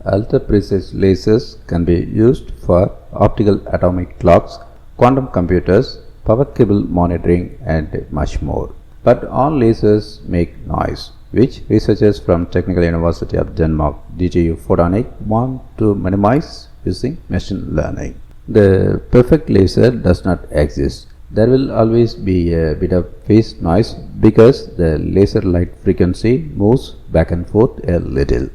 Ultra-precise lasers can be used for optical atomic clocks, quantum computers, power cable monitoring and much more. But all lasers make noise, which researchers from Technical University of Denmark DTU Photonics want to minimize using machine learning. The perfect laser does not exist. There will always be a bit of phase noise because the laser light frequency moves back and forth a little.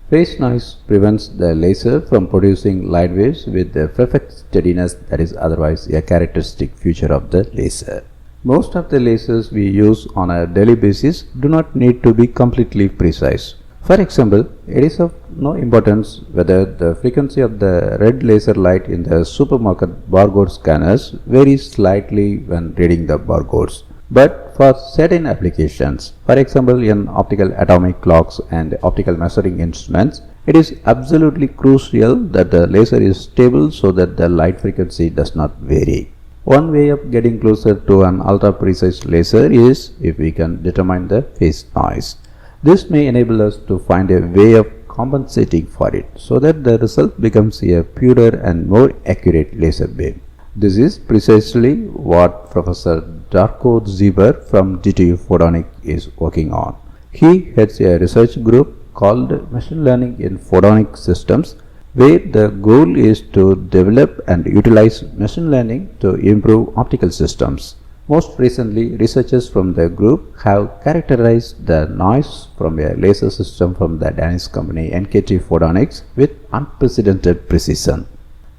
Phase noise prevents the laser from producing light waves with the perfect steadiness that is otherwise a characteristic feature of the laser. Most of the lasers we use on a daily basis do not need to be completely precise. For example, it is of no importance whether the frequency of the red laser light in the supermarket barcode scanners varies slightly when reading the barcodes. But for certain applications, for example in optical atomic clocks and optical measuring instruments, it is absolutely crucial that the laser is stable so that the light frequency does not vary. One way of getting closer to an ultra-precise laser is if we can determine the phase noise. This may enable us to find a way of compensating for it so that the result becomes a purer and more accurate laser beam. This is precisely what Professor Darko Zieber from DTU Photonics is working on. He heads a research group called Machine Learning in Photonic Systems, where the goal is to develop and utilize machine learning to improve optical systems. Most recently, researchers from the group have characterized the noise from a laser system from the Danish company NKT Photonics with unprecedented precision.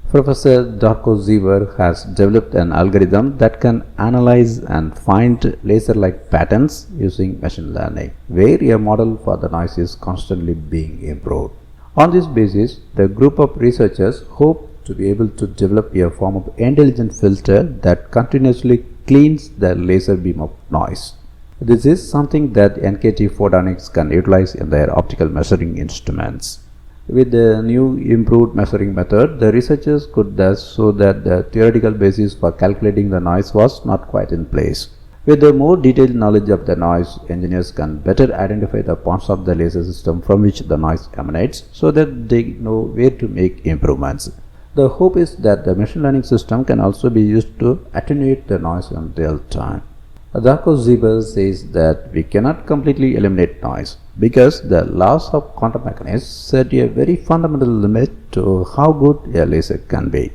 Professor Darko Zieber has developed an algorithm that can analyze and find laser-like patterns using machine learning, where a model for the noise is constantly being improved. On this basis, the group of researchers hope to be able to develop a form of intelligent filter that continuously cleans the laser beam of noise. This is something that NKT Photonics can utilize in their optical measuring instruments. With the new improved measuring method, the researchers could thus show that the theoretical basis for calculating the noise was not quite in place. With the more detailed knowledge of the noise, engineers can better identify the parts of the laser system from which the noise emanates so that they know where to make improvements. The hope is that the machine learning system can also be used to attenuate the noise in real time. Darko Zieber says that we cannot completely eliminate noise because the laws of quantum mechanics set a very fundamental limit to how good a laser can be.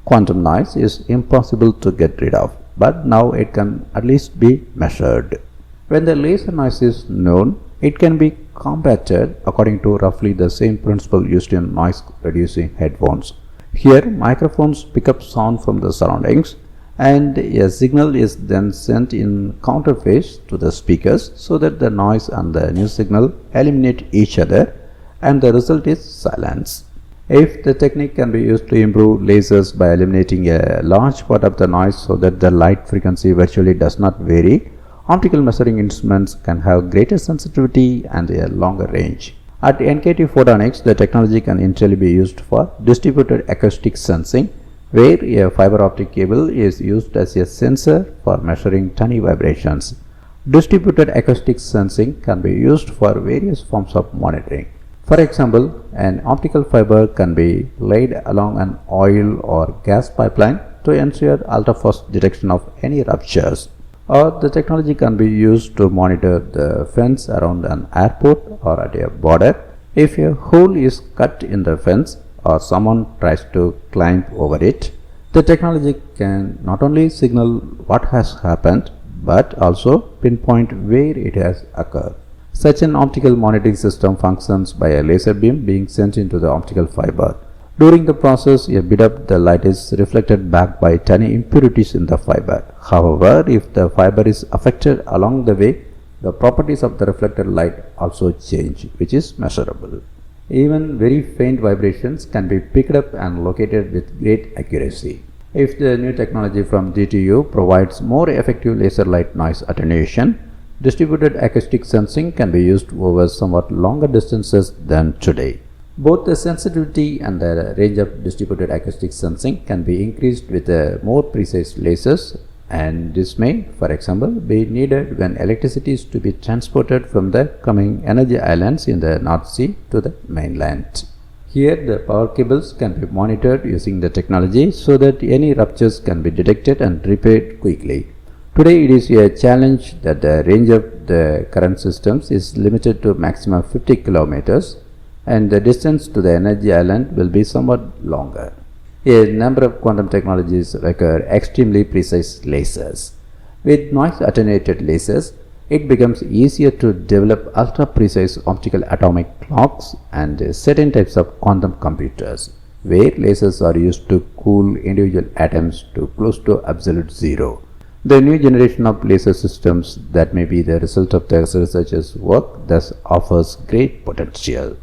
Quantum noise is impossible to get rid of, but now it can at least be measured. When the laser noise is known, it can be combated according to roughly the same principle used in noise reducing headphones. Here, microphones pick up sound from the surroundings and a signal is then sent in counterphase to the speakers so that the noise and the new signal eliminate each other and the result is silence. If the technique can be used to improve lasers by eliminating a large part of the noise so that the light frequency virtually does not vary, optical measuring instruments can have greater sensitivity and a longer range. At NKT Photonics, the technology can initially be used for distributed acoustic sensing, where a fiber optic cable is used as a sensor for measuring tiny vibrations. Distributed acoustic sensing can be used for various forms of monitoring. For example, an optical fiber can be laid along an oil or gas pipeline to ensure ultra-fast detection of any ruptures. Or the technology can be used to monitor the fence around an airport or at a border. If a hole is cut in the fence or someone tries to climb over it, the technology can not only signal what has happened but also pinpoint where it has occurred. Such an optical monitoring system functions by a laser beam being sent into the optical fiber. During the process, a bit of the light is reflected back by tiny impurities in the fiber. However, if the fiber is affected along the way, the properties of the reflected light also change, which is measurable. Even very faint vibrations can be picked up and located with great accuracy. If the new technology from DTU provides more effective laser light noise attenuation, distributed acoustic sensing can be used over somewhat longer distances than today. Both the sensitivity and the range of distributed acoustic sensing can be increased with more precise lasers, and this may, for example, be needed when electricity is to be transported from the coming energy islands in the North Sea to the mainland. Here the power cables can be monitored using the technology so that any ruptures can be detected and repaired quickly. Today it is a challenge that the range of the current systems is limited to maximum 50 kilometers and the distance to the energy island will be somewhat longer. A number of quantum technologies require extremely precise lasers. With noise attenuated lasers, it becomes easier to develop ultra-precise optical atomic clocks and certain types of quantum computers, where lasers are used to cool individual atoms to close to absolute zero. The new generation of laser systems that may be the result of the researchers' work thus offers great potential.